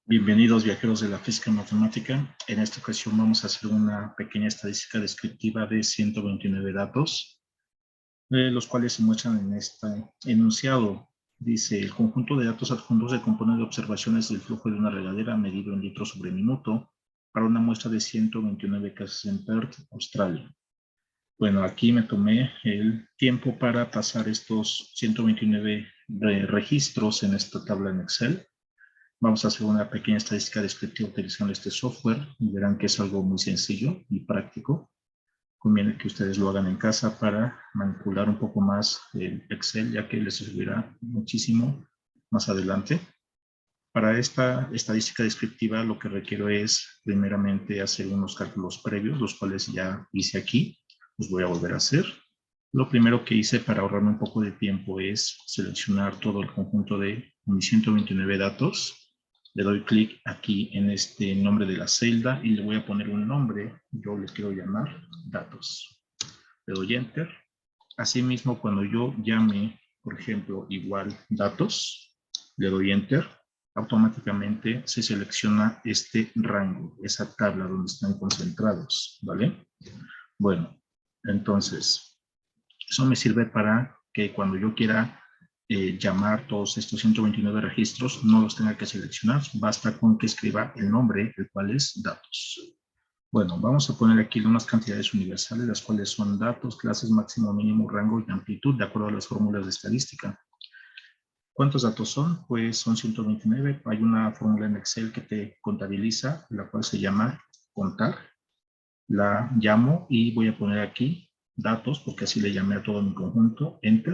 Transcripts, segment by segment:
Bienvenidos viajeros de la física y matemática. En esta ocasión vamos a hacer una pequeña estadística descriptiva de 129 datos, los cuales se muestran en este enunciado. Dice, el conjunto de datos adjuntos se compone de observaciones del flujo de una regadera medido en litros sobre minuto para una muestra de 129 casas en Perth, Australia. Bueno, aquí me tomé el tiempo para pasar estos 129 registros en esta tabla en Excel. Vamos a hacer una pequeña estadística descriptiva utilizando este software y verán que es algo muy sencillo y práctico. Conviene que ustedes lo hagan en casa para manipular un poco más el Excel, ya que les servirá muchísimo más adelante. Para esta estadística descriptiva lo que requiero es primeramente hacer unos cálculos previos, los cuales ya hice aquí. Los voy a volver a hacer. Lo primero que hice para ahorrarme un poco de tiempo es seleccionar todo el conjunto de mis 129 datos. Le doy clic aquí en este nombre de la celda y le voy a poner un nombre. Yo le quiero llamar datos. Le doy Enter. Asimismo, cuando yo llame, por ejemplo, igual datos, le doy Enter, automáticamente se selecciona este rango, esa tabla donde están concentrados, ¿vale? Bueno, entonces, eso me sirve para que cuando yo quiera llamar todos estos 129 registros, no los tenga que seleccionar, basta con que escriba el nombre, el cual es datos. Bueno, vamos a poner aquí unas cantidades universales, las cuales son datos, clases, máximo, mínimo, rango y amplitud, de acuerdo a las fórmulas de estadística. ¿Cuántos datos son? Pues son 129. Hay una fórmula en Excel que te contabiliza, la cual se llama contar. La llamo y voy a poner aquí datos, porque así le llamé a todo mi conjunto, Enter,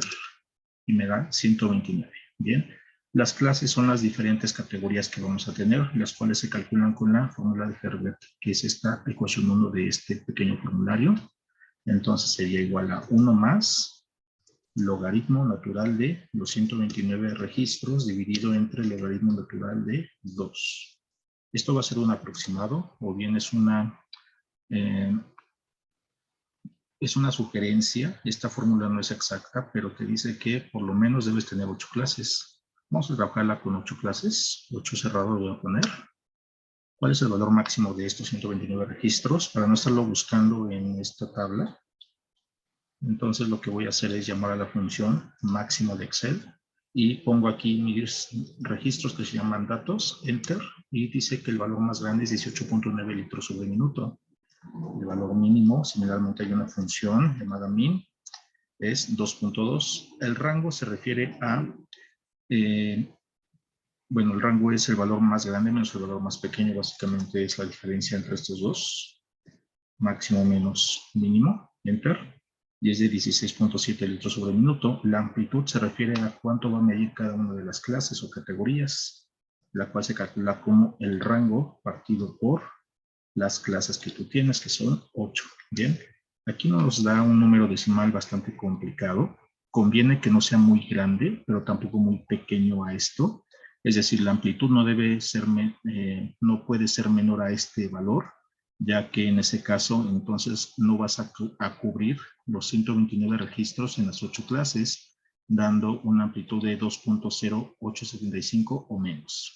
y me da 129. Bien, las clases son las diferentes categorías que vamos a tener, las cuales se calculan con la fórmula de Herbert, que es esta ecuación 1 de este pequeño formulario. Entonces sería igual a 1 más logaritmo natural de los 129 registros dividido entre el logaritmo natural de 2. Esto va a ser un aproximado, o bien es una sugerencia. Esta fórmula no es exacta, pero te dice que por lo menos debes tener 8 clases. Vamos a trabajarla con 8 clases. 8 cerrado voy a poner. ¿Cuál es el valor máximo de estos 129 registros? Para no estarlo buscando en esta tabla. Entonces lo que voy a hacer es llamar a la función máximo de Excel y pongo aquí mis registros que se llaman datos, Enter, y dice que el valor más grande es 18.9 litros sobre minuto. El valor mínimo, similarmente hay una función llamada min, es 2.2. El rango se refiere a, bueno, el rango es el valor más grande menos el valor más pequeño, básicamente es la diferencia entre estos dos, máximo menos mínimo, Enter, y es de 16.7 litros sobre minuto. La amplitud se refiere a cuánto va a medir cada una de las clases o categorías, la cual se calcula como el rango partido por las clases que tú tienes, que son 8. Bien, aquí nos da un número decimal bastante complicado. Conviene que no sea muy grande, pero tampoco muy pequeño a esto. Es decir, la amplitud no debe ser, no puede ser menor a este valor, ya que en ese caso entonces no vas a cubrir los 129 registros en las 8 clases, dando una amplitud de 2.0875 o menos.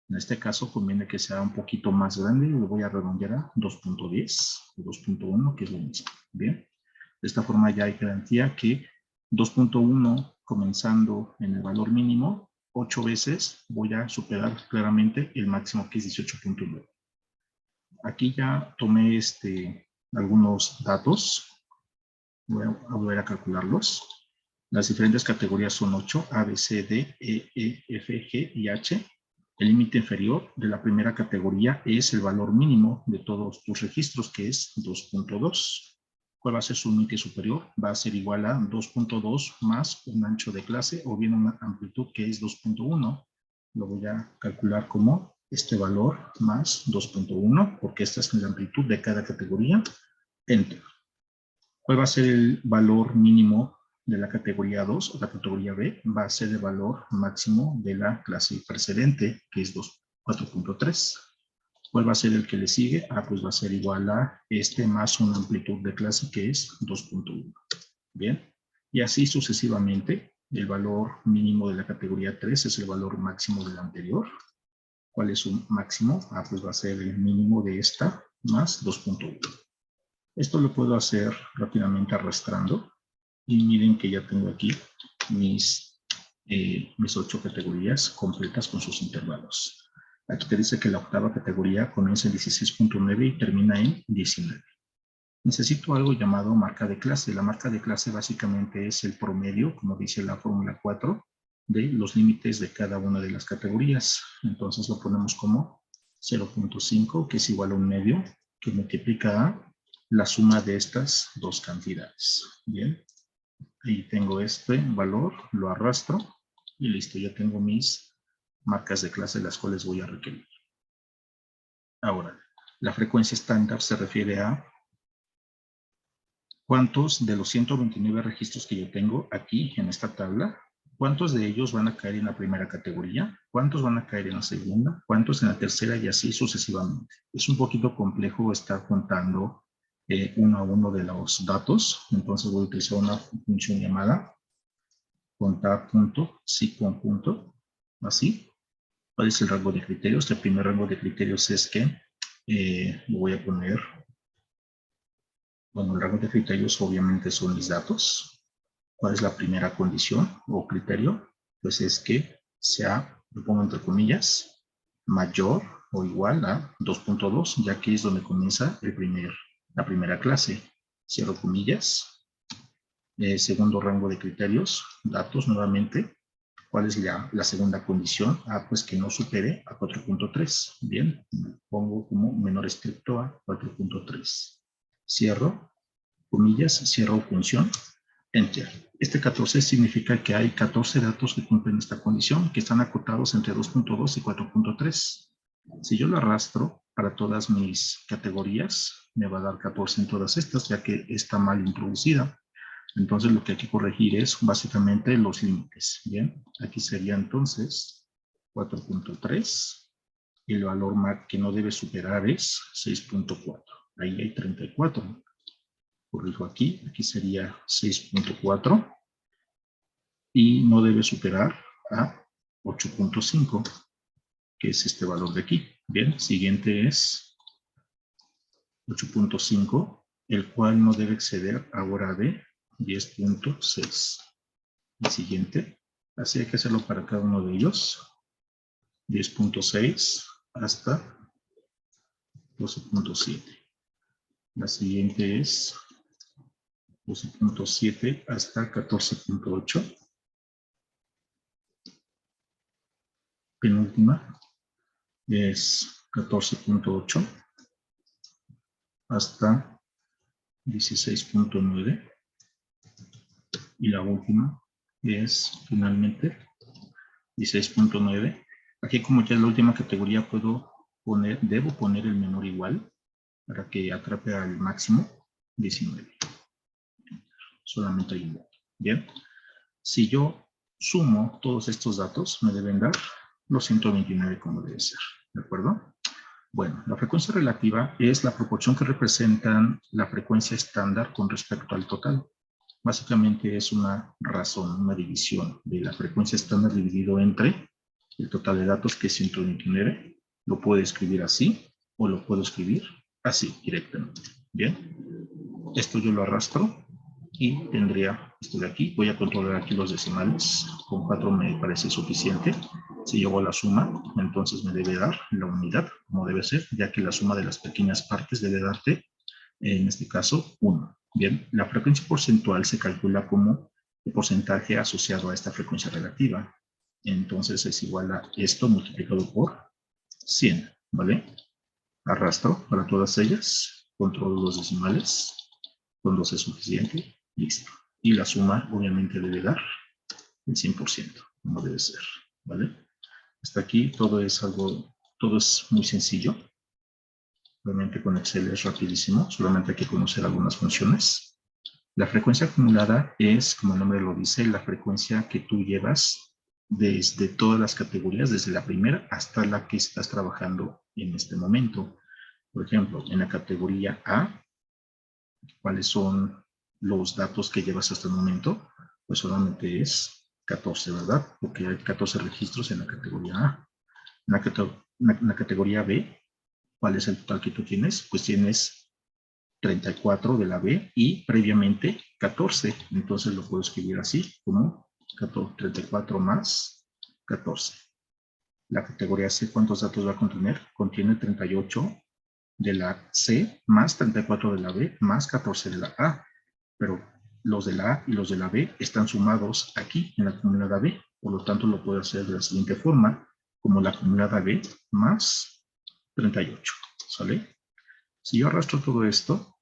En este caso conviene que sea un poquito más grande, lo voy a redondear a 2.10 o 2.1, que es lo mismo. Bien, de esta forma ya hay garantía que 2.1 comenzando en el valor mínimo, 8 veces voy a superar claramente el máximo, que es 18.9. Aquí ya tomé algunos datos, voy a volver a calcularlos. Las diferentes categorías son 8, A, B, C, D, E, F, G y H. El límite inferior de la primera categoría es el valor mínimo de todos tus registros, que es 2.2. ¿Cuál va a ser su límite superior? Va a ser igual a 2.2 más un ancho de clase o bien una amplitud que es 2.1. Lo voy a calcular como este valor más 2.1, porque esta es la amplitud de cada categoría. Enter. ¿Cuál va a ser el valor mínimo de la categoría 2 o la categoría B? Va a ser el valor máximo de la clase precedente, que es 4.3. ¿Cuál va a ser el que le sigue? Pues va a ser igual a este más una amplitud de clase que es 2.1. Bien, y así sucesivamente. El valor mínimo de la categoría 3 es el valor máximo de la anterior. ¿Cuál es su máximo? Pues va a ser el mínimo de esta más 2.1. Esto lo puedo hacer rápidamente arrastrando. Y miren que ya tengo aquí mis 8 categorías completas con sus intervalos. Aquí te dice que la octava categoría comienza en 16.9 y termina en 19. Necesito algo llamado marca de clase. La marca de clase básicamente es el promedio, como dice la fórmula 4, de los límites de cada una de las categorías. Entonces lo ponemos como 0.5, que es igual a un medio, que multiplica a la suma de estas dos cantidades. Bien, ahí tengo este valor, lo arrastro y listo, ya tengo mis marcas de clase las cuales voy a requerir. Ahora, la frecuencia estándar se refiere a cuántos de los 129 registros que yo tengo aquí en esta tabla, cuántos de ellos van a caer en la primera categoría, cuántos van a caer en la segunda, cuántos en la tercera y así sucesivamente. Es un poquito complejo estar contando uno a uno de los datos, entonces voy a utilizar una función llamada contar.siconjunto, así. ¿Cuál es el rango de criterios? El primer rango de criterios es que lo voy a poner. Bueno, el rango de criterios obviamente son mis datos. ¿Cuál es la primera condición o criterio? Pues es que sea, lo pongo entre comillas, mayor o igual a 2.2, ya que es donde comienza la primera clase. Cierro comillas. Segundo rango de criterios, datos nuevamente. ¿Cuál es la segunda condición? Pues que no supere a 4.3. Bien, pongo como menor estricto a 4.3. Cierro comillas, cierro función, enter. Este 14 significa que hay 14 datos que cumplen esta condición, que están acotados entre 2.2 y 4.3. Si yo lo arrastro para todas mis categorías, me va a dar 14 en todas estas, ya que está mal introducida. Entonces lo que hay que corregir es básicamente los límites. Bien, aquí sería entonces 4.3 y el valor MAC que no debe superar es 6.4. Ahí hay 34. Corrijo aquí sería 6.4 y no debe superar a 8.5, que es este valor de aquí. Bien, siguiente es 8.5, el cual no debe exceder ahora de 10.6. El siguiente, así hay que hacerlo para cada uno de ellos, 10.6 hasta 12.7. La siguiente es 12.7 hasta 14.8. Penúltima es 14.8 hasta 16.9 y la última es finalmente 16.9. Aquí como ya es la última categoría debo poner el menor igual para que atrape al máximo 19. Solamente hay un dato. Bien, si yo sumo todos estos datos me deben dar los 129 como debe ser, ¿de acuerdo? Bueno, la frecuencia relativa es la proporción que representan la frecuencia estándar con respecto al total. Básicamente es una razón, una división de la frecuencia estándar dividido entre el total de datos, que es 129. Lo puedo escribir así o lo puedo escribir así directamente. Bien, esto yo lo arrastro y tendría esto de aquí. Voy a controlar aquí los decimales. Con 4 me parece suficiente. Si llevo la suma, entonces me debe dar la unidad, como debe ser, ya que la suma de las pequeñas partes debe darte, en este caso, 1. Bien, la frecuencia porcentual se calcula como el porcentaje asociado a esta frecuencia relativa. Entonces es igual a esto multiplicado por 100, ¿vale? Arrastro para todas ellas, controlo los decimales, con 2 es suficiente, listo. Y la suma obviamente debe dar el 100%, como debe ser, ¿vale? Hasta aquí todo es muy sencillo. Realmente con Excel es rapidísimo, solamente hay que conocer algunas funciones. La frecuencia acumulada es, como el nombre lo dice, la frecuencia que tú llevas desde todas las categorías, desde la primera hasta la que estás trabajando en este momento. Por ejemplo, en la categoría A, ¿cuáles son los datos que llevas hasta el momento? Pues solamente es 14, ¿verdad? Porque hay 14 registros en la categoría A. En en la categoría B, ¿cuál es el total que tú tienes? Pues tienes 34 de la B y previamente 14. Entonces lo puedo escribir así, como 34 más 14. La categoría C, ¿cuántos datos va a contener? Contiene 38 de la C más 34 de la B más 14 de la A. Pero los de la A y los de la B están sumados aquí en la acumulada B. Por lo tanto, lo puedo hacer de la siguiente forma, como la acumulada B más 38. ¿Sale? Si yo arrastro todo esto,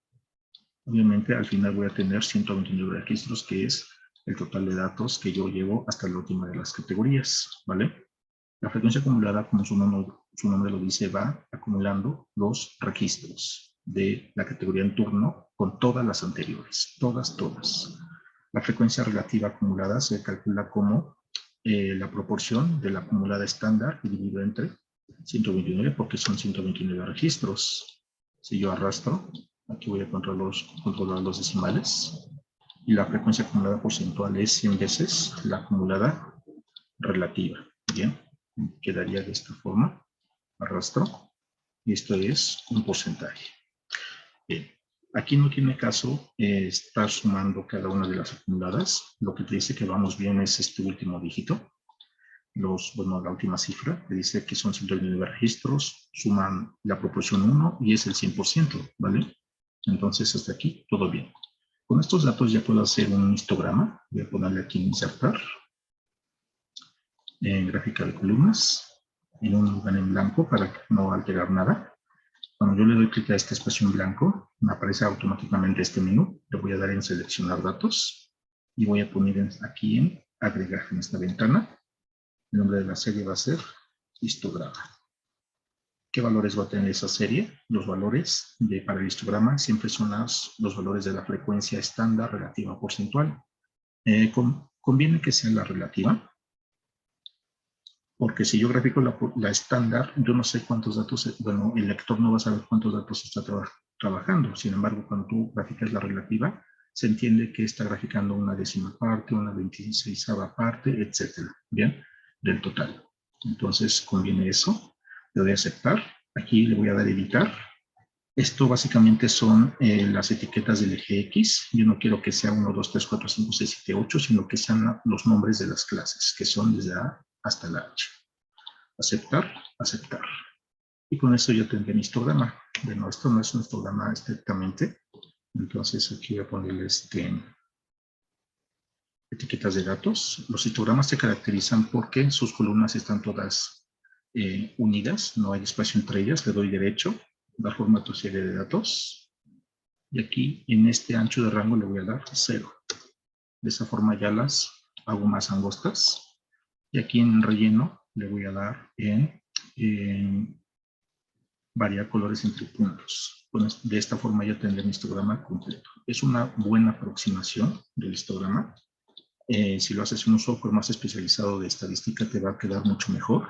obviamente al final voy a tener 129 registros, que es el total de datos que yo llevo hasta la última de las categorías. ¿Vale? La frecuencia acumulada, como su nombre lo dice, va acumulando los registros de la categoría en turno con todas las anteriores, todas. La frecuencia relativa acumulada se calcula como la proporción de la acumulada estándar dividido entre 129, porque son 129 registros. Si yo arrastro, aquí voy a controlar los decimales, y la frecuencia acumulada porcentual es 100 veces la acumulada relativa. Bien, quedaría de esta forma, arrastro, y esto es un porcentaje. Bien, aquí no tiene caso estar sumando cada una de las acumuladas. Lo que te dice que vamos bien es este último dígito. La última cifra te dice que son 109 registros, suman la proporción 1 y es el 100%, ¿vale? Entonces hasta aquí todo bien. Con estos datos ya puedo hacer un histograma. Voy a ponerle aquí insertar en gráfica de columnas en un lugar en blanco para no alterar nada. Cuando yo le doy clic a este espacio en blanco, me aparece automáticamente este menú. Le voy a dar en seleccionar datos y voy a poner aquí en agregar en esta ventana. El nombre de la serie va a ser histograma. ¿Qué valores va a tener esa serie? Los valores para el histograma siempre son los valores de la frecuencia estándar relativa porcentual. Conviene que sea la relativa, porque si yo grafico la estándar, yo no sé cuántos datos, bueno, el lector no va a saber cuántos datos está trabajando. Sin embargo, cuando tú graficas la relativa, se entiende que está graficando una décima parte, una 26ª parte, etcétera, ¿bien? Del total. Entonces, conviene eso. Le doy a aceptar. Aquí le voy a dar editar. Esto básicamente son las etiquetas del eje X. Yo no quiero que sea 1, 2, 3, 4, 5, 6, 7, 8, sino que sean los nombres de las clases, que son desde A hasta la H. Aceptar, aceptar. Y con eso ya tendré mi histograma. Bueno, esto no es un histograma estrictamente. Entonces aquí voy a ponerle etiquetas de datos. Los histogramas se caracterizan porque sus columnas están todas unidas, no hay espacio entre ellas. Le doy derecho, dar formato serie de datos. Y aquí en este ancho de rango le voy a dar 0. De esa forma ya las hago más angostas. Y aquí en relleno le voy a dar en variar colores entre puntos. Bueno, de esta forma ya tendré mi histograma completo. Es una buena aproximación del histograma. Si lo haces en un software más especializado de estadística, te va a quedar mucho mejor.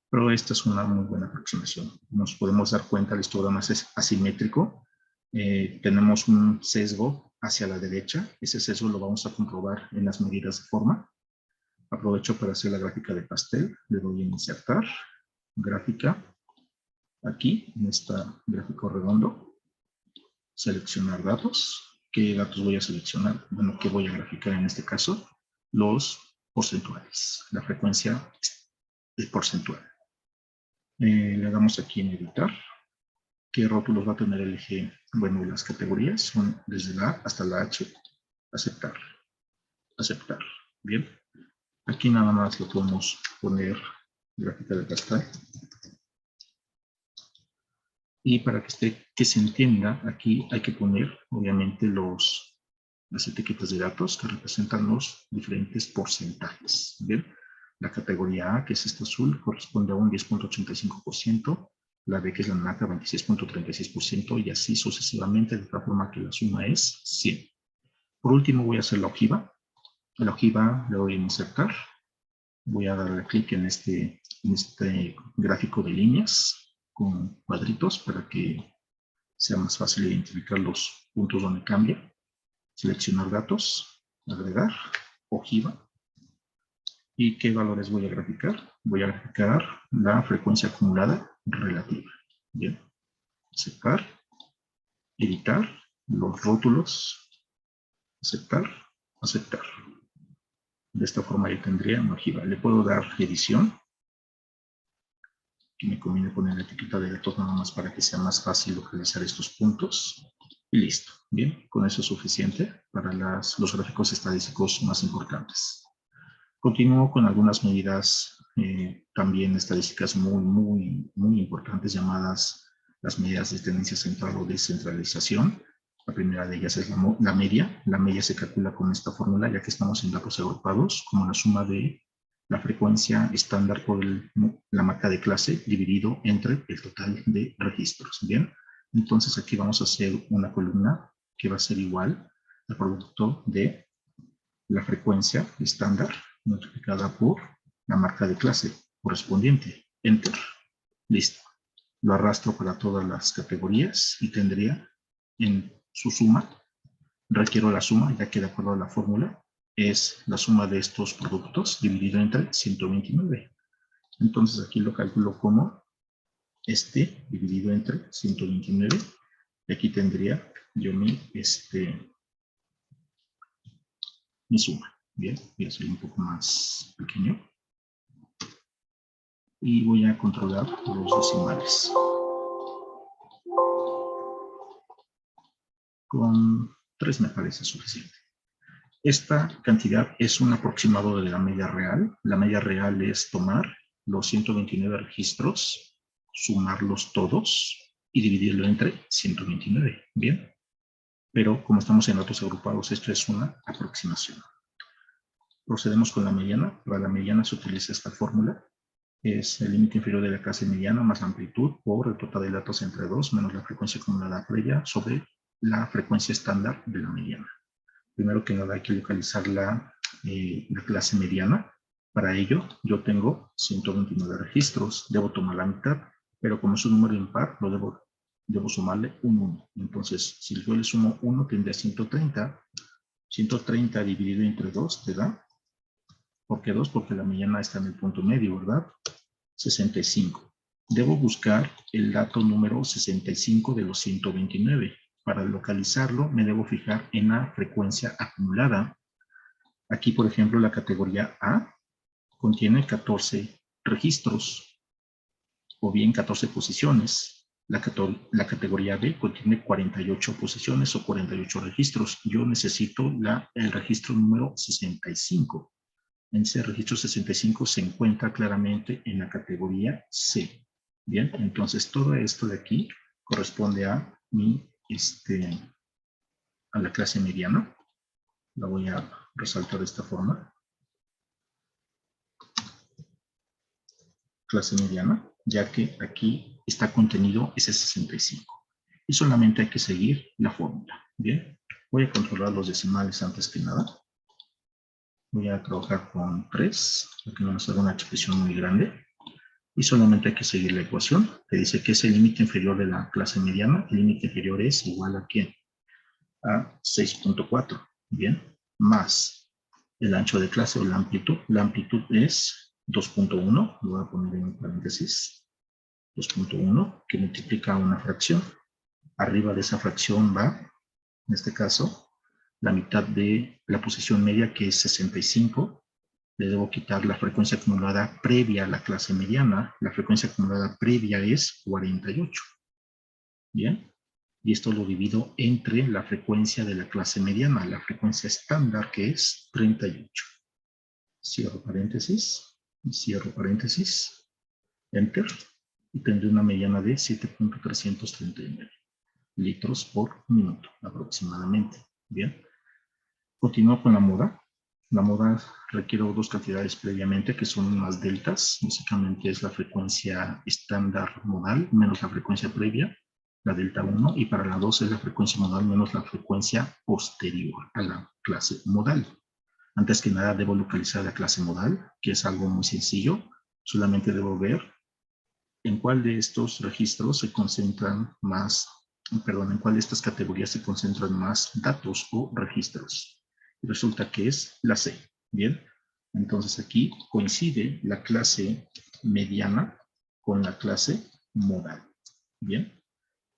Pero esta es una muy buena aproximación. Nos podemos dar cuenta, el histograma es asimétrico. Tenemos un sesgo hacia la derecha. Ese sesgo lo vamos a comprobar en las medidas de forma. Aprovecho para hacer la gráfica de pastel. Le doy en insertar, gráfica. Aquí, en este gráfico redondo, seleccionar datos. ¿Qué datos voy a seleccionar? Bueno, ¿qué voy a graficar en este caso? Los porcentuales, la frecuencia porcentual. Le damos aquí en editar. ¿Qué rótulos va a tener el eje? Bueno, las categorías son desde la A hasta la H. Aceptar. Aceptar. Bien. Aquí nada más lo podemos poner gráfica de pastel. Y para que se entienda, aquí hay que poner, obviamente, las etiquetas de datos que representan los diferentes porcentajes. ¿Bien? La categoría A, que es esta azul, corresponde a un 10.85%, la B, que es la naranja, 26.36%, y así sucesivamente, de tal forma que la suma es 100. Por último, voy a hacer la ojiva. A la ojiva le doy a insertar. Voy a darle clic en este gráfico de líneas con cuadritos para que sea más fácil identificar los puntos donde cambia. Seleccionar datos, agregar, ojiva. ¿Y qué valores voy a graficar? Voy a graficar la frecuencia acumulada relativa. Bien. Aceptar. Editar. Los rótulos. Aceptar. Aceptar. De esta forma yo tendría una ojiva. Le puedo dar edición. Que me conviene poner la etiqueta de datos nada más para que sea más fácil localizar estos puntos. Y listo. Bien, con eso es suficiente para los gráficos estadísticos más importantes. Continúo con algunas medidas también estadísticas muy importantes llamadas las medidas de tendencia central o descentralización. La primera de ellas es la media. La media se calcula con esta fórmula ya que estamos en datos agrupados como la suma de la frecuencia estándar por la marca de clase dividido entre el total de registros. Bien, entonces aquí vamos a hacer una columna que va a ser igual al producto de la frecuencia estándar multiplicada por la marca de clase correspondiente. Enter. Listo. Lo arrastro para todas las categorías y tendría en su suma, requiero la suma, ya que de acuerdo a la fórmula, es la suma de estos productos dividido entre 129. Entonces aquí lo calculo como dividido entre 129. Y aquí tendría yo mi suma. Bien, voy a hacer un poco más pequeño. Y voy a controlar los decimales. Con 3 me parece suficiente. Esta cantidad es un aproximado de la media real. La media real es tomar los 129 registros, sumarlos todos y dividirlo entre 129. Bien, pero como estamos en datos agrupados, esto es una aproximación. Procedemos con la mediana. Para la mediana se utiliza esta fórmula. Es el límite inferior de la clase mediana más la amplitud por el total de datos entre 2 menos la frecuencia acumulada previa sobre la frecuencia estándar de la mediana. Primero que nada hay que localizar la clase mediana. Para ello yo tengo 129 registros, debo tomar la mitad, pero como es un número impar, debo sumarle un 1. Entonces, si yo le sumo 1 tendría 130. 130 dividido entre 2 te da, ¿por qué 2? Porque la mediana está en el punto medio, ¿verdad? 65. Debo buscar el dato número 65 de los 129. Para localizarlo, me debo fijar en la frecuencia acumulada. Aquí, por ejemplo, la categoría A contiene 14 registros, o bien 14 posiciones. La categoría B contiene 48 posiciones o 48 registros. Yo necesito el registro número 65. En ese registro 65 se encuentra claramente en la categoría C. Bien, entonces todo esto de aquí corresponde a a la clase mediana. La voy a resaltar de esta forma. Clase mediana, ya que aquí está contenido ese 65. Y solamente hay que seguir la fórmula. Bien, voy a controlar los decimales antes que nada. Voy a trabajar con 3, porque no nos haga una expresión muy grande. Y solamente hay que seguir la ecuación, que dice que es el límite inferior de la clase mediana. El límite inferior es igual a ¿quién? A 6.4. Bien, más el ancho de clase o la amplitud. La amplitud es 2.1, lo voy a poner en paréntesis. 2.1, que multiplica una fracción. Arriba de esa fracción va, en este caso, la mitad de la posición media, que es 65. Le debo quitar la frecuencia acumulada previa a la clase mediana. La frecuencia acumulada previa es 48. Bien. Y esto lo divido entre la frecuencia de la clase mediana, la frecuencia estándar, que es 38. Cierro paréntesis. Y cierro paréntesis. Enter. Y tendré una mediana de 7.339 litros por minuto aproximadamente. Bien. Continúo con la moda. La moda requiere 2 cantidades previamente, que son unas deltas. Básicamente es la frecuencia estándar modal menos la frecuencia previa, la delta 1, y para la 2 es la frecuencia modal menos la frecuencia posterior a la clase modal. Antes que nada debo localizar la clase modal, que es algo muy sencillo. Solamente debo ver en cuál de estos registros se concentran más, en cuál de estas categorías se concentran más datos o registros. Resulta que es la C. Bien, Entonces aquí coincide la clase mediana con la clase modal. Bien,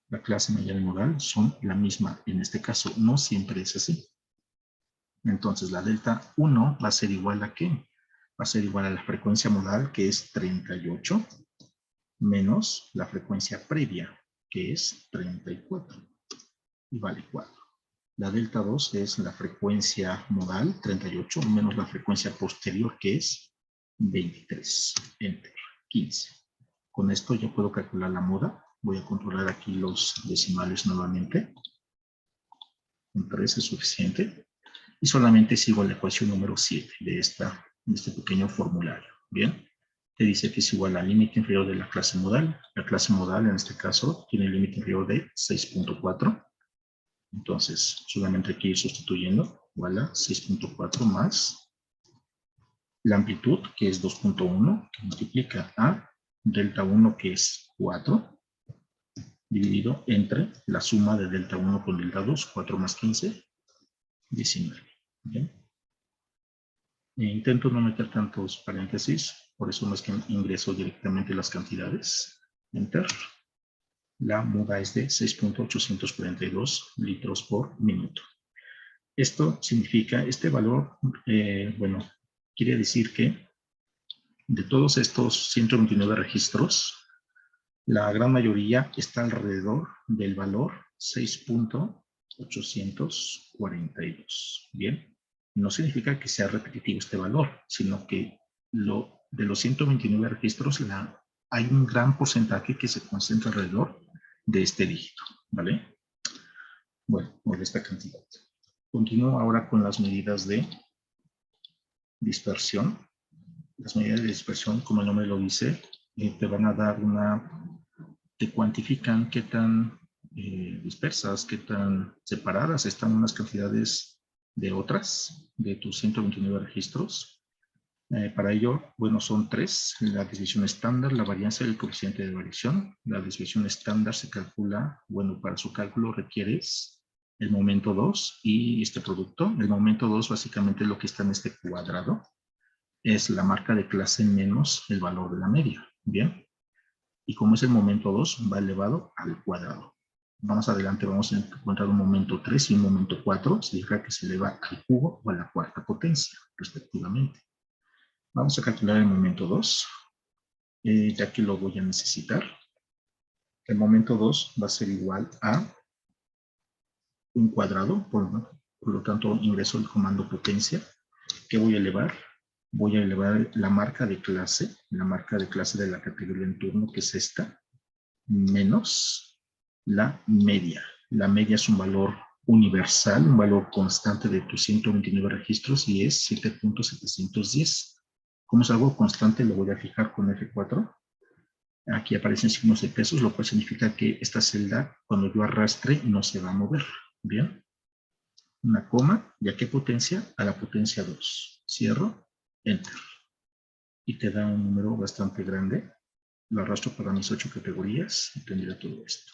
la clase mediana y modal son la misma en este caso. No siempre es así. Entonces la delta 1 va a ser igual a ¿qué? Va a ser igual a la frecuencia modal, que es 38, menos la frecuencia previa, que es 34, y vale 4. La delta 2 es la frecuencia modal, 38, menos la frecuencia posterior, que es 23. Enter, 15. Con esto ya puedo calcular la moda. Voy a controlar aquí los decimales nuevamente. Me parece suficiente. Y solamente sigo la ecuación número 7 de este pequeño formulario. Bien, te dice que es igual al límite inferior de la clase modal. La clase modal en este caso tiene el límite inferior de 6.4. Entonces, solamente hay que ir sustituyendo. Igual 6.4 más la amplitud, que es 2.1, que multiplica a delta 1, que es 4, dividido entre la suma de delta 1 con delta 2, 4 más 15, 19. ¿Bien? Intento no meter tantos paréntesis, por eso no es que ingreso directamente las cantidades. Enter. La muda es de 6.842 litros por minuto. Esto significa, este valor, bueno, quiere decir que de todos estos 129 registros, la gran mayoría está alrededor del valor 6.842. Bien, no significa que sea repetitivo este valor, sino que de los 129 registros hay un gran porcentaje que se concentra alrededor de este dígito, ¿vale? Bueno, o de esta cantidad. Continúo ahora con las medidas de dispersión. Las medidas de dispersión, como el nombre lo dice, te van a dar te cuantifican qué tan dispersas, qué tan separadas están unas cantidades de otras, de tus 129 registros. Para ello, bueno, son tres: la desviación estándar, la varianza y el coeficiente de variación. La desviación estándar se calcula, bueno, para su cálculo requieres el momento 2 y este producto. El momento 2 básicamente lo que está en este cuadrado es la marca de clase menos el valor de la media. Bien, y como es el momento 2, va elevado al cuadrado. Más adelante vamos a encontrar un momento 3 y un momento 4, significa que se eleva al cubo o a la cuarta potencia, respectivamente. Vamos a calcular el momento 2, ya que lo voy a necesitar. El momento 2 va a ser igual a un cuadrado, por lo tanto ingreso el comando potencia. ¿Qué voy a elevar? Voy a elevar la marca de clase de la categoría en turno, que es esta, menos la media. La media es un valor universal, un valor constante de tus 129 registros y es 7.710. Como es algo constante, lo voy a fijar con F4. Aquí aparecen signos de pesos, lo cual significa que esta celda, cuando yo arrastre, no se va a mover. Bien. Una coma, ¿y a qué potencia? A la potencia 2. Cierro, Enter. Y te da un número bastante grande. Lo arrastro para mis 8 categorías y tendría todo esto.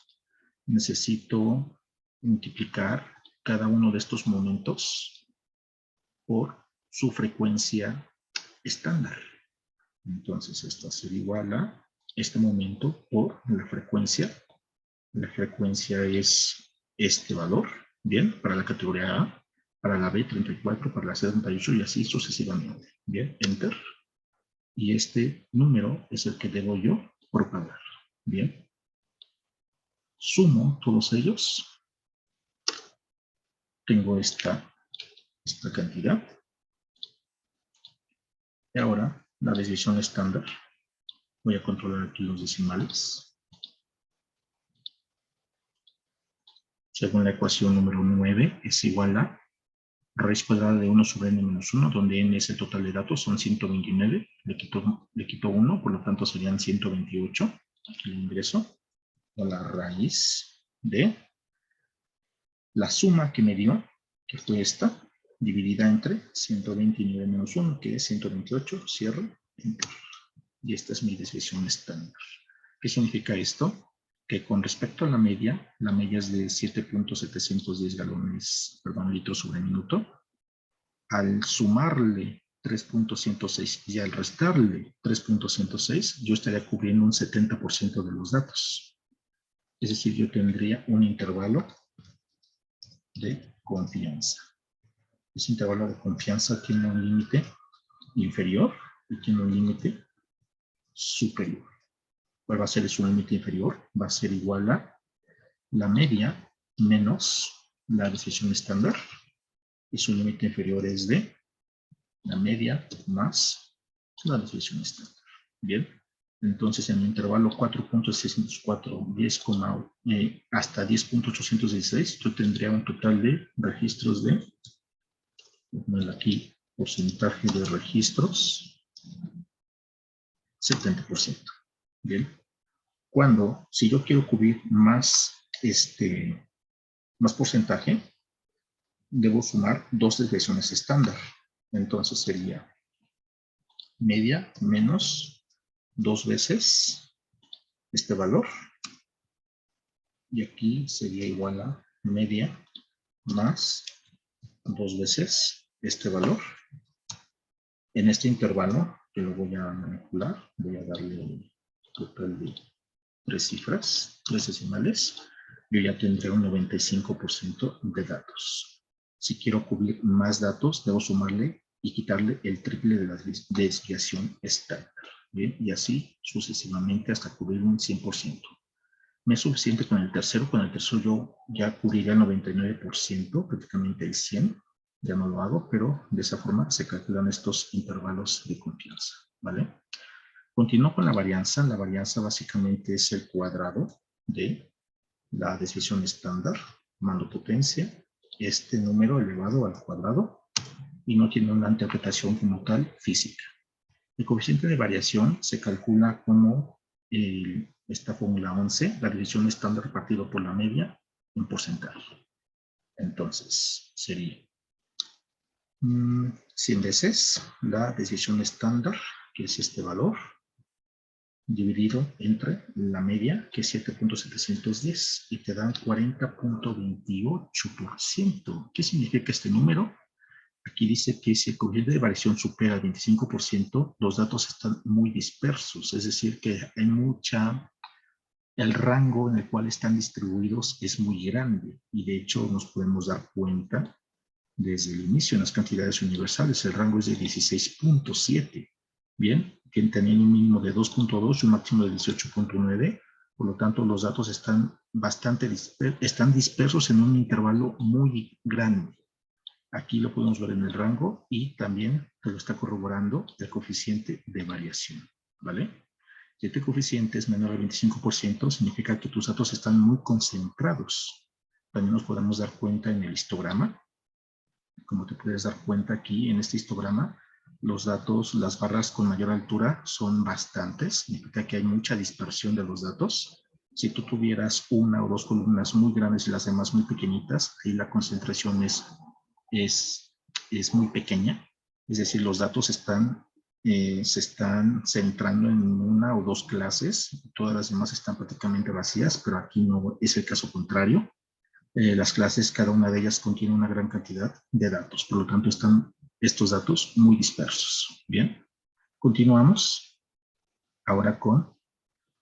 Necesito multiplicar cada uno de estos momentos por su frecuencia estándar. Entonces, esto va a ser igual a este momento por la frecuencia. La frecuencia es este valor, bien, para la categoría A, para la B 34, para la C 38 y así sucesivamente. Bien, Enter. Y este número es el que debo yo propagar. Bien. Sumo todos ellos. Tengo esta cantidad. Y ahora la desviación estándar. Voy a controlar aquí los decimales. Según la ecuación número 9, es igual a raíz cuadrada de 1 sobre n menos 1, donde n es el total de datos, son 129. Le quito 1, por lo tanto serían 128. El ingreso a la raíz de la suma que me dio, que fue esta, dividida entre 129 menos 1, que es 128, cierro, enter. Y esta es mi desviación estándar. ¿Qué significa esto? Que con respecto a la media es de 7.710 litros sobre minuto. Al sumarle 3.106. Y al restarle 3.106, yo estaría cubriendo un 70% de los datos. Es decir, yo tendría un intervalo de confianza. Ese intervalo de confianza tiene un límite inferior y tiene un límite superior. ¿Cuál va a ser su límite inferior? Va a ser igual a la media menos la desviación estándar. Y su límite inferior es de la media más la desviación estándar. Bien. Entonces, en el intervalo 4.604 hasta 10.816, yo tendría un total de registros de, aquí, porcentaje de registros, 70%. Bien. Si yo quiero cubrir más porcentaje, debo sumar dos desviaciones estándar. Entonces sería media menos 2 veces este valor. Y aquí sería igual a media más 2 veces este valor. En este intervalo, que lo voy a manipular, voy a darle un total de 3 cifras, 3 decimales. Yo ya tendré un 95% de datos. Si quiero cubrir más datos, debo sumarle y quitarle el triple de la desviación estándar. Bien, y así sucesivamente hasta cubrir un 100%. Me es suficiente con el tercero. Con el tercero yo ya cubriría el 99%, prácticamente el 100%. Ya no lo hago, pero de esa forma se calculan estos intervalos de confianza. ¿Vale? Continúo con la varianza. La varianza básicamente es el cuadrado de la desviación estándar, tomando potencia, este número elevado al cuadrado, y no tiene una interpretación como tal física. El coeficiente de variación se calcula como esta fórmula 11, la desviación estándar partido por la media en porcentaje. Entonces, sería 100 veces la desviación estándar, que es este valor, dividido entre la media, que es 7.710, y te dan 40.28%. ¿Qué significa este número? Aquí dice que si el coeficiente de variación supera el 25%, los datos están muy dispersos, es decir, que hay el rango en el cual están distribuidos es muy grande, y de hecho nos podemos dar cuenta desde el inicio en las cantidades universales. El rango es de 16.7. Bien, que tenían un mínimo de 2.2 y un máximo de 18.9. Por lo tanto, los datos están dispersos en un intervalo muy grande. Aquí lo podemos ver en el rango y también te lo está corroborando el coeficiente de variación. ¿Vale? Si este coeficiente es menor al 25%, significa que tus datos están muy concentrados. También nos podemos dar cuenta en el histograma. Como te puedes dar cuenta aquí en este histograma, los datos, las barras con mayor altura son bastantes, significa que hay mucha dispersión de los datos. Si tú tuvieras una o dos columnas muy grandes y las demás muy pequeñitas, ahí la concentración es muy pequeña, es decir, los datos se están centrando en una o dos clases, todas las demás están prácticamente vacías, pero aquí no es el caso contrario. Las clases, cada una de ellas contiene una gran cantidad de datos, por lo tanto están estos datos muy dispersos. Bien, continuamos ahora con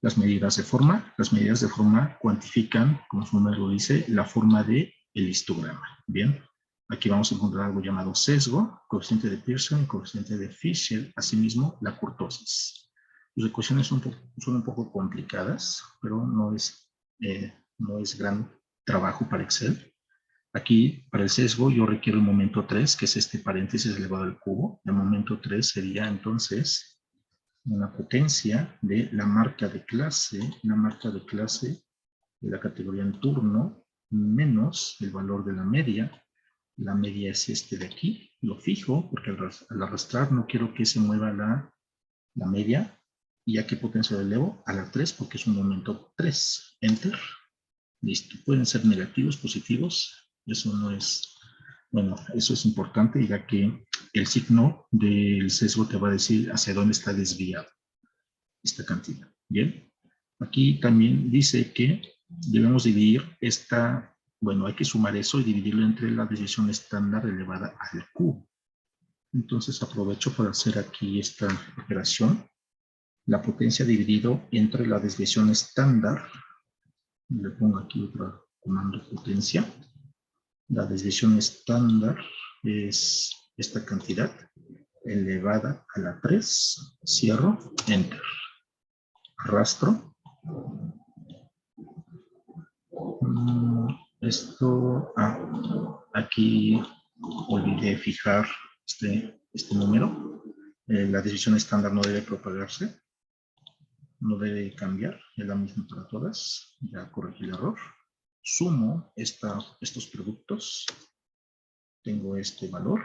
las medidas de forma. Las medidas de forma cuantifican, como su nombre lo dice, la forma del histograma. Bien, aquí vamos a encontrar algo llamado sesgo, coeficiente de Pearson y coeficiente de Fisher, asimismo la kurtosis. Las ecuaciones son un poco complicadas, pero no es gran trabajo para Excel. Aquí, para el sesgo, yo requiero el momento 3, que es este paréntesis elevado al cubo. El momento 3 sería entonces una potencia de la marca de clase de la categoría en turno, menos el valor de la media. La media es este de aquí, lo fijo, porque al arrastrar no quiero que se mueva la media. ¿Y a qué potencia lo elevo? A la 3, porque es un momento 3. Enter. Listo. Pueden ser negativos, positivos. Eso no es, bueno, eso es importante, ya que el signo del sesgo te va a decir hacia dónde está desviado esta cantidad. Bien. Aquí también dice que debemos dividir bueno, hay que sumar eso y dividirlo entre la desviación estándar elevada al cubo. Entonces aprovecho para hacer aquí esta operación. La potencia dividido entre la desviación estándar. Le pongo aquí otro comando potencia. La desviación estándar es esta cantidad elevada a la 3. Cierro, enter. Arrastro. Esto, aquí olvidé fijar este número. La desviación estándar no debe propagarse, no debe cambiar, es la misma para todas. Ya corregí el error. Sumo estos productos, tengo este valor.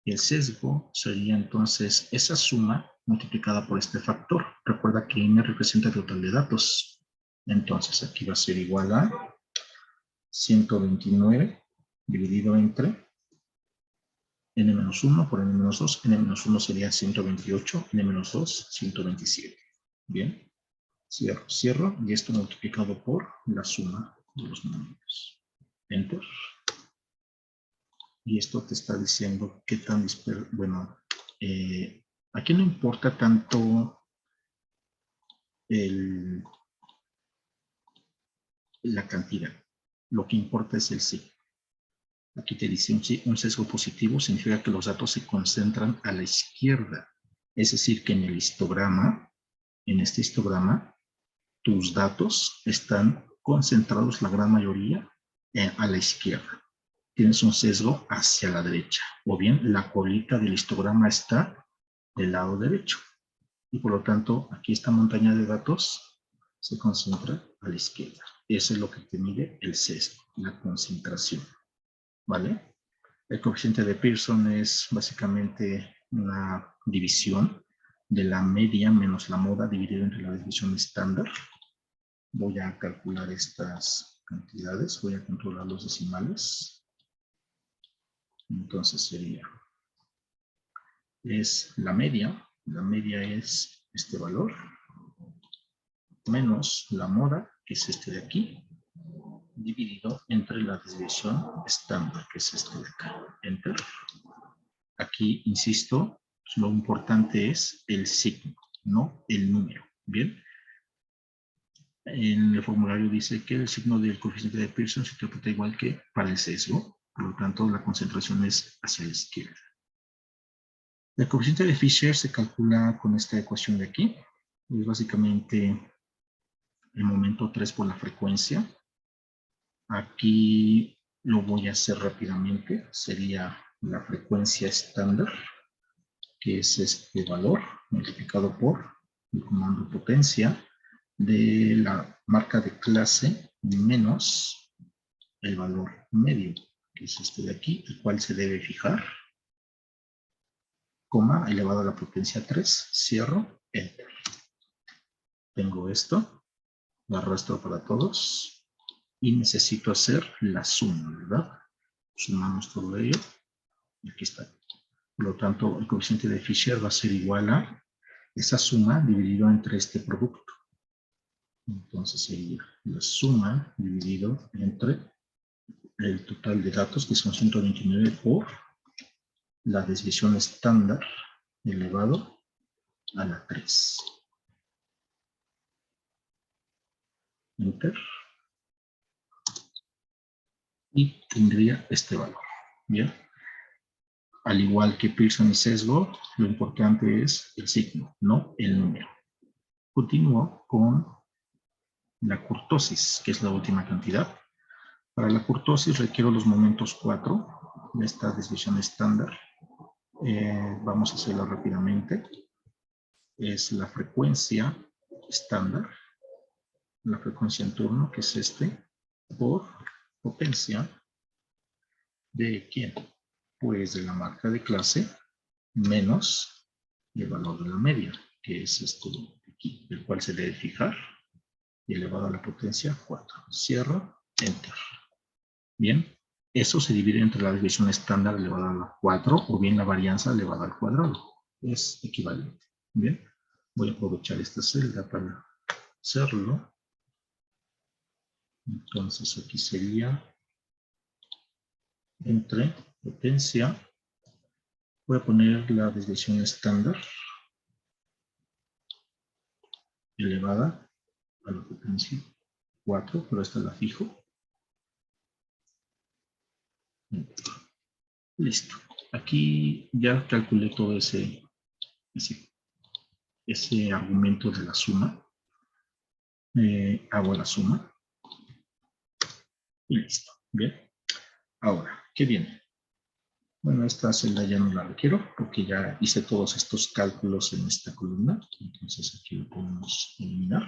Y el sesgo sería entonces esa suma multiplicada por este factor. Recuerda que n representa el total de datos. Entonces aquí va a ser igual a 129 dividido entre n-1 por n-2. n-1 sería 128, n-2, 127. Bien, cierro y esto multiplicado por la suma de los números. Enter. Y esto te está diciendo qué tan disperso. Bueno, aquí no importa tanto la cantidad. Lo que importa es el signo. Aquí te dice un sesgo positivo, significa que los datos se concentran a la izquierda. Es decir, que en el histograma, en este histograma, tus datos están concentrados, la gran mayoría, a la izquierda. Tienes un sesgo hacia la derecha. O bien, la colita del histograma está del lado derecho. Y por lo tanto, aquí esta montaña de datos se concentra a la izquierda. Eso es lo que te mide el sesgo, la concentración. ¿Vale? El coeficiente de Pearson es básicamente una división de la media menos la moda dividido entre la desviación estándar. Voy a calcular estas cantidades, voy a controlar los decimales. Entonces sería, es la media es este valor, menos la moda, que es este de aquí, dividido entre la desviación estándar, que es este de acá. Enter. Aquí, insisto, lo importante es el signo, no el número. Bien. En el formulario dice que el signo del coeficiente de Pearson se interpreta igual que para el sesgo, por lo tanto la concentración es hacia la izquierda. El coeficiente de Fisher se calcula con esta ecuación de aquí. Es básicamente el momento 3 por la frecuencia. Aquí lo voy a hacer rápidamente. Sería la frecuencia estándar, que es este valor multiplicado por el comando potencia de la marca de clase menos el valor medio, que es este de aquí, el cual se debe fijar, coma, elevado a la potencia 3, cierro, enter. Tengo esto, lo arrastro para todos y necesito hacer la suma, ¿verdad? Sumamos todo ello y aquí está. Por lo tanto, el coeficiente de Fisher va a ser igual a esa suma dividido entre este producto. Entonces sería la suma dividido entre el total de datos, que son 129, por la desviación estándar elevado a la 3. Enter. Y tendría este valor. Bien. Al igual que Pearson y sesgo, lo importante es el signo, no el número. Continúo con la kurtosis, que es la última cantidad. Para la kurtosis requiero los momentos 4 de esta desviación estándar. Vamos a hacerlo rápidamente. Es la frecuencia estándar, la frecuencia en turno, que es este, por potencia de ¿quién? Pues de la marca de clase menos el valor de la media, que es esto de aquí, el cual se debe fijar y elevado a la potencia 4. Cierro, enter. Bien, eso se divide entre la desviación estándar elevada a la 4 o bien la varianza elevada al cuadrado. Es equivalente. Bien, voy a aprovechar esta celda para hacerlo. Entonces aquí sería entre potencia Voy a poner la desviación estándar elevada a la frecuencia 4, pero esta la fijo. Listo. Aquí ya calculé todo ese argumento de la suma. Hago la suma. Y listo. Bien. Ahora, ¿qué viene? Bueno, esta celda ya no la requiero porque ya hice todos estos cálculos en esta columna. Entonces aquí lo podemos eliminar.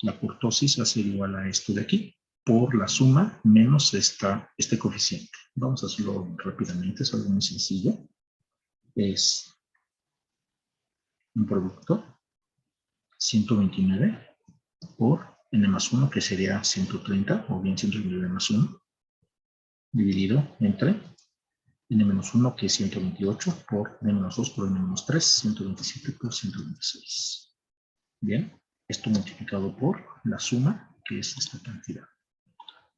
La kurtosis va a ser igual a esto de aquí por la suma menos este coeficiente. Vamos a hacerlo rápidamente, es algo muy sencillo. Es un producto 129 por n más 1, que sería 130, o bien 129 más 1, dividido entre n menos 1, que es 128, por n menos 2 por n menos 3, 127 por 126. Bien, esto multiplicado por la suma, que es esta cantidad.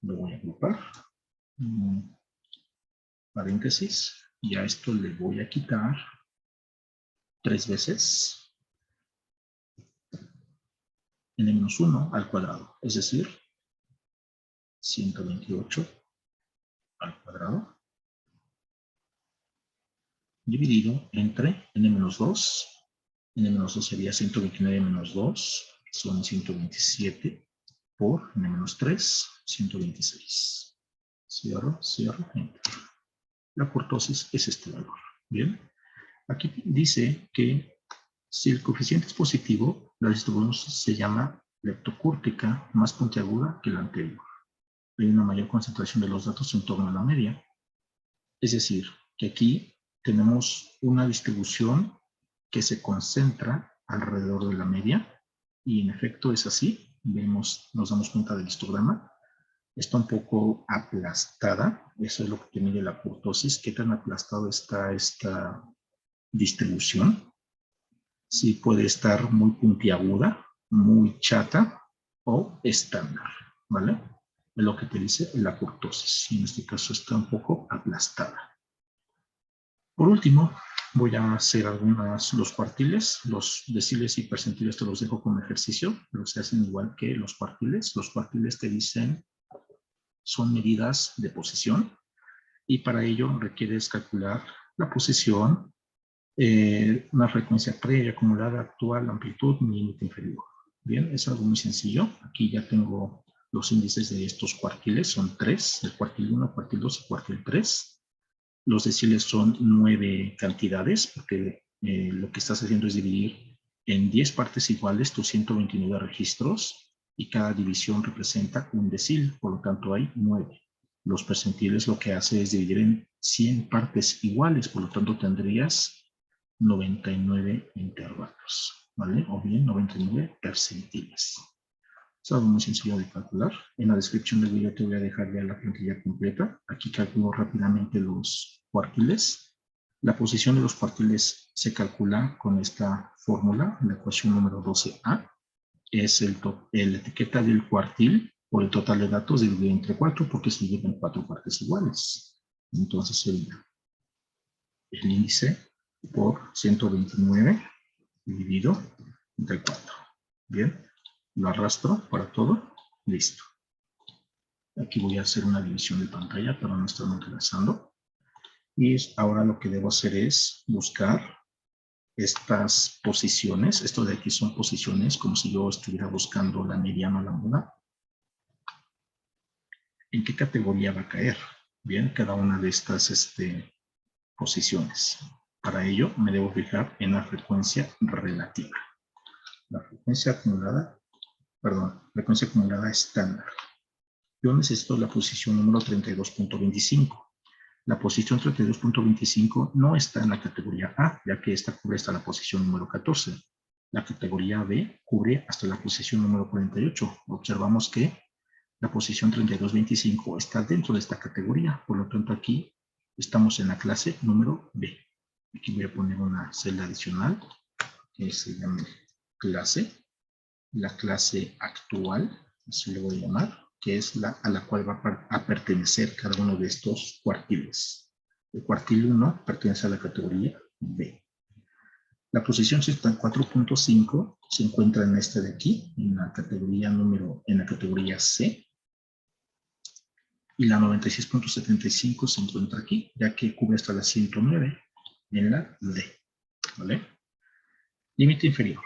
Lo voy a agrupar. Paréntesis. Y a esto le voy a quitar 3 veces n menos 1 al cuadrado, es decir, 128 al cuadrado, dividido entre n menos 2. N menos 2 sería 129 menos 2, son 127, por n menos 3, 126. Cierro, cierro, enter. La kurtosis es este valor. Bien, aquí dice que si el coeficiente es positivo, la distribución se llama leptocúrtica más puntiaguda que la anterior. Hay una mayor concentración de los datos en torno a la media. Es decir, que aquí tenemos una distribución que se concentra alrededor de la media, y en efecto es así. Vemos, nos damos cuenta del histograma. Está un poco aplastada, eso es lo que mide la kurtosis, qué tan aplastado está esta distribución. Sí, puede estar muy puntiaguda, muy chata o estándar, ¿vale? Es lo que te dice la kurtosis. En este caso está un poco aplastada. Por último, voy a hacer los cuartiles. Los deciles y percentiles te los dejo como ejercicio, pero se hacen igual que los cuartiles. Los cuartiles te dicen, son medidas de posición, y para ello requieres calcular la posición, una frecuencia previa, acumulada, actual, amplitud, límite inferior. Bien, es algo muy sencillo. Aquí ya tengo los índices de estos cuartiles, son 3, el cuartil 1, cuartil 2 y cuartil 3. Los deciles son 9 cantidades, porque lo que estás haciendo es dividir en 10 partes iguales tus 129 registros, y cada división representa un decil, por lo tanto hay 9. Los percentiles lo que hace es dividir en 100 partes iguales, por lo tanto tendrías 99 intervalos, ¿vale? O bien 99 percentiles. Es algo muy sencillo de calcular. En la descripción del video te voy a dejar ya la plantilla completa. Aquí calculo rápidamente los cuartiles. La posición de los cuartiles se calcula con esta fórmula, la ecuación número 12a. Es la etiqueta del cuartil por el total de datos dividido entre 4, porque se divide en 4 partes iguales. Entonces sería el índice por 129 dividido entre 4. Bien, lo arrastro para todo. Listo. Aquí voy a hacer una división de pantalla para no estarme realizando. Y ahora lo que debo hacer es buscar estas posiciones. Esto de aquí son posiciones, como si yo estuviera buscando la mediana o la moda. ¿En qué categoría va a caer? Bien, cada una de estas posiciones. Para ello me debo fijar en la frecuencia relativa. La frecuencia acumulada, frecuencia acumulada estándar. Yo necesito la posición número 32.25. La posición 32.25 no está en la categoría A, ya que esta cubre hasta la posición número 14. La categoría B cubre hasta la posición número 48. Observamos que la posición 32.25 está dentro de esta categoría, por lo tanto aquí estamos en la clase número B. Aquí voy a poner una celda adicional que se llame clase, la clase actual, así le voy a llamar, que es a la cual va a pertenecer cada uno de estos cuartiles. El cuartil 1 pertenece a la categoría B. La posición 4.5 se encuentra en este de aquí, en la categoría C. Y la 96.75 se encuentra aquí, ya que cubre hasta la 109 en la D. ¿Vale? Límite inferior.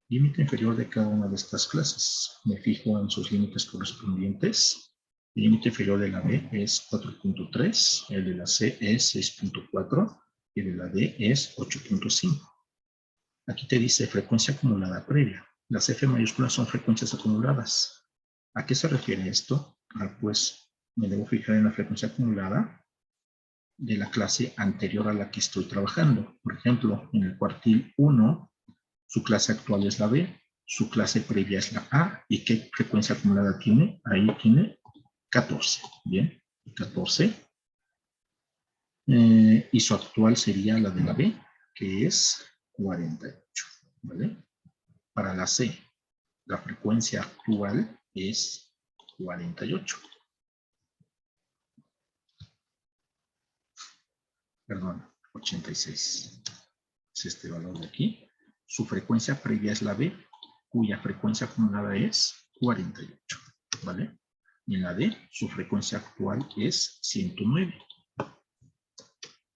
Límite inferior de cada una de estas clases. Me fijo en sus límites correspondientes. El límite inferior de la B es 4.3, el de la C es 6.4 y el de la D es 8.5. Aquí te dice frecuencia acumulada previa. Las F mayúsculas son frecuencias acumuladas. ¿A qué se refiere esto? Pues me debo fijar en la frecuencia acumulada de la clase anterior a la que estoy trabajando. Por ejemplo, en el cuartil 1, su clase actual es la B, su clase previa es la A. ¿Y qué frecuencia acumulada tiene? Ahí tiene 14. Bien, 14. Y su actual sería la de la B, que es 48. ¿Vale? Para la C, la frecuencia actual es 48. Perdón, 86. Es este valor de aquí. Su frecuencia previa es la B, cuya frecuencia acumulada es 48. ¿Vale? Y en la D, su frecuencia actual es 109.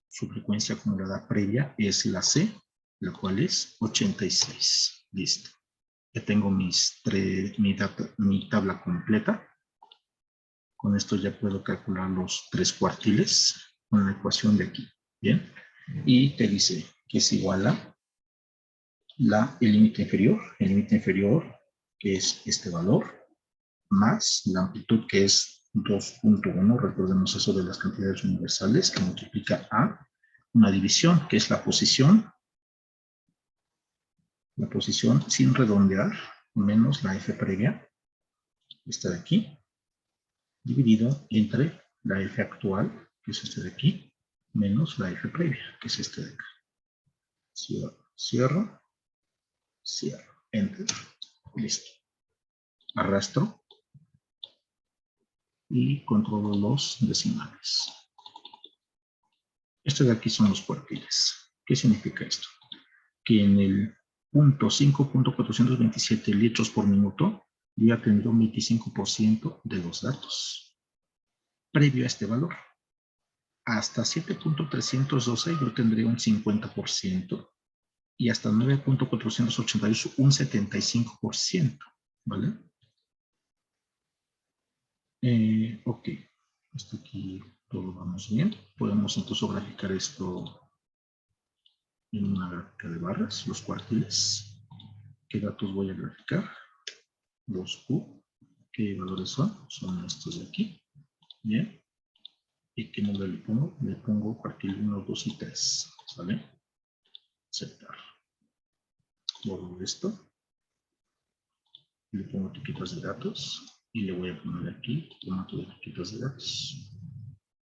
Su frecuencia acumulada previa es la C, la cual es 86. Listo. Ya tengo mi tabla completa. Con esto ya puedo calcular los 3 cuartiles con la ecuación de aquí. Bien. Y te dice que es igual a el límite inferior, que es este valor, más la amplitud, que es 2.1. Recordemos eso de las cantidades universales, que multiplica a una división, que es la posición sin redondear, menos la F previa, esta de aquí, dividido entre la F actual, que es este de aquí, menos la F previa, que es este de acá. Cierro, enter, listo. Arrastro y controlo los decimales. Estos de aquí son los cuartiles. ¿Qué significa esto? Que en el punto 5.427 litros por minuto, yo ya tendré un 25% de los datos previo a este valor. Hasta 7.312 yo tendré un 50% y hasta 9.488 un 75%, ¿vale? Ok, hasta aquí todo vamos bien. Podemos entonces graficar esto en una gráfica de barras, los cuartiles. ¿Qué datos voy a graficar? Los Q. ¿Qué valores son? Son estos de aquí. Bien. ¿Y qué nombre le pongo? Le pongo cuartil 1, 2 y 3. ¿Vale? Aceptar. Borro esto. Le pongo etiquetas de datos. Y le voy a poner aquí formato de etiquetas de datos.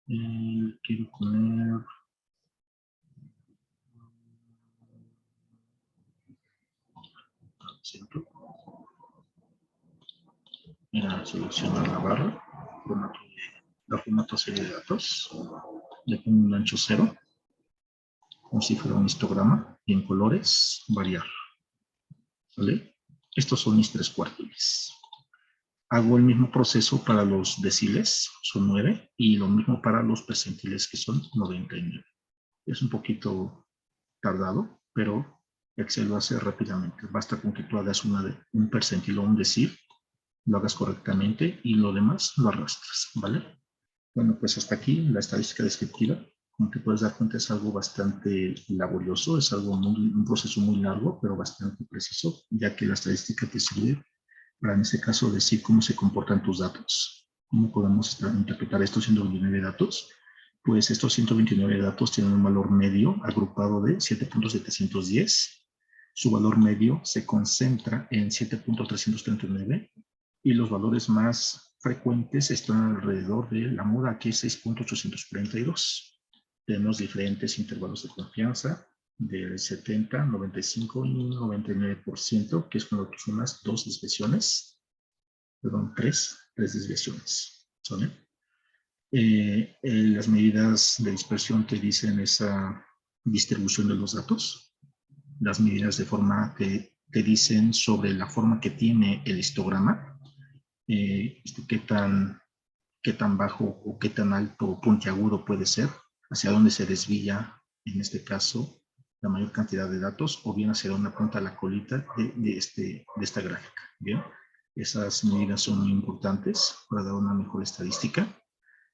Quiero poner... Centro. Mira, seleccionar la barra. Formato serie de datos. Le pongo un ancho 0. Como si fuera un histograma. Y en colores, variar. ¿Vale? Estos son mis 3 cuartiles. Hago el mismo proceso para los deciles, son 9, y lo mismo para los percentiles, que son 99. Es un poquito tardado, pero Excel lo hace rápidamente. Basta con que tú hagas un percentil o un decil, lo hagas correctamente y lo demás lo arrastras, ¿vale? Bueno, pues hasta aquí la estadística descriptiva. Como te puedes dar cuenta, es algo bastante laborioso, es un proceso muy largo, pero bastante preciso, ya que la estadística te sirve para, en este caso, decir cómo se comportan tus datos. ¿Cómo podemos interpretar estos 129 datos? Pues estos 129 datos tienen un valor medio agrupado de 7.710. Su valor medio se concentra en 7.339 y los valores más frecuentes están alrededor de la moda, que es 6.842. Tenemos diferentes intervalos de confianza del 70, 95 y 99%, que es cuando tú sumas tres desviaciones. ¿Sale? Las medidas de dispersión te dicen esa distribución de los datos. Las medidas de forma que te dicen sobre la forma que tiene el histograma, qué tan bajo o qué tan alto o puntiagudo puede ser, hacia dónde se desvía, en este caso, la mayor cantidad de datos, o bien hacia dónde apunta la colita de esta gráfica. Bien, esas medidas son muy importantes para dar una mejor estadística.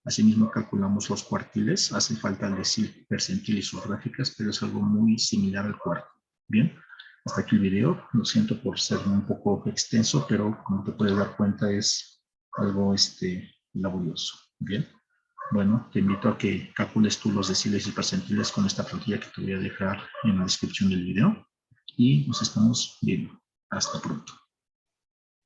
Asimismo, calculamos los cuartiles. Hace falta decir percentil y sus gráficas, pero es algo muy similar al cuarto. Bien, hasta aquí el video. Lo siento por ser un poco extenso, pero como te puedes dar cuenta es algo laborioso. Bien, bueno, te invito a que calcules tú los deciles y percentiles con esta plantilla que te voy a dejar en la descripción del video. Y nos estamos viendo. Hasta pronto.